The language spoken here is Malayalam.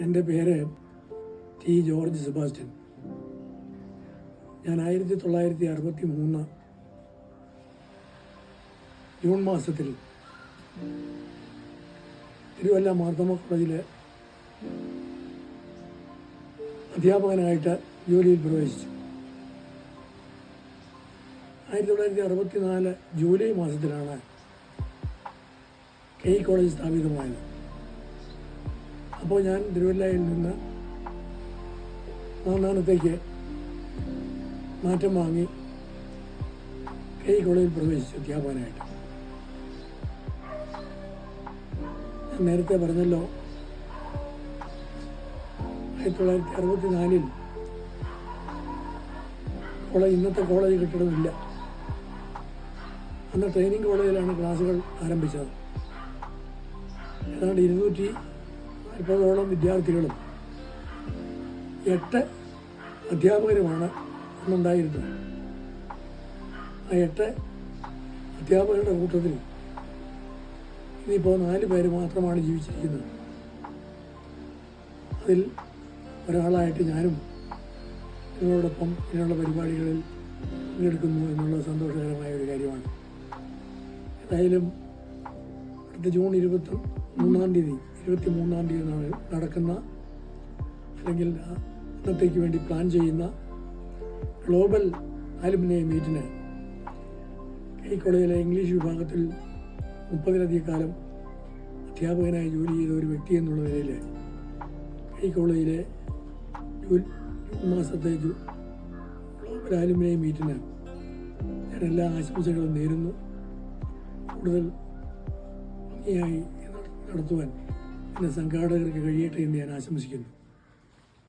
എൻ്റെ പേര് ടി ജോർജ് സെബാസ്റ്റ്യൻ. ഞാൻ 1963 ജൂൺ മാസത്തിൽ തിരുവല്ല മാർത്തോമ കോളേജിലെ അധ്യാപകനായിട്ട് ജോലിയിൽ പ്രവേശിച്ചു. 1964 ജൂലൈ മാസത്തിലാണ് കെ കോളേജ് സ്ഥാപിതമായത്. അപ്പോൾ ഞാൻ തിരുവല്ലയിൽ നിന്ന് നാന്നാനത്തേക്ക് മാറ്റം വാങ്ങി കെ കോളേജിൽ പ്രവേശിച്ചു അധ്യാപകനായിട്ട്. ഞാൻ നേരത്തെ പറഞ്ഞല്ലോ, 1964 കോളേജ്, ഇന്നത്തെ കോളേജ് കെട്ടിടമില്ല. അന്ന് ട്രെയിനിങ് കോളേജിലാണ് ക്ലാസ്സുകൾ ആരംഭിച്ചത്. ഏതാണ്ട് 240ഓളം വിദ്യാർത്ഥികളും 8 അധ്യാപകരുമാണ് അന്നുണ്ടായിരുന്നത്. ആ 8 അധ്യാപകരുടെ കൂട്ടത്തിൽ ഇനിയിപ്പോൾ 4 പേര് മാത്രമാണ് ജീവിച്ചിരിക്കുന്നത്. അതിൽ ഒരാളായിട്ട് ഞാനും നിങ്ങളോടൊപ്പം ഇതിനുള്ള പരിപാടികളിൽ പങ്കെടുക്കുന്നു എന്നുള്ളത് സന്തോഷകരമായ ഒരു കാര്യമാണ്. ഏതായാലും അടുത്ത ജൂൺ 23-ാം തീയതി നടക്കുന്ന, അല്ലെങ്കിൽ അന്നത്തേക്ക് വേണ്ടി പ്ലാൻ ചെയ്യുന്ന ഗ്ലോബൽ ആലുമിനി മീറ്റിന് കെ കോളേജിലെ ഇംഗ്ലീഷ് വിഭാഗത്തിൽ 30-ലധികം കാലം അധ്യാപകനായി ജോലി ചെയ്ത ഒരു വ്യക്തി എന്നുള്ള നിലയിൽ കെ കോളേജിലെ ജൂൺ മാസത്തെ ഗ്ലോബൽ ആലുമിനി മീറ്റിന് ഞാൻ എല്ലാ ആശംസകളും നേരുന്നു. കൂടുതൽ ഭംഗിയായി നടത്തുവാൻ എൻ്റെ സംഘാടകർക്ക് കഴിയട്ടെ എന്ന് ഞാൻ ആശംസിക്കുന്നു.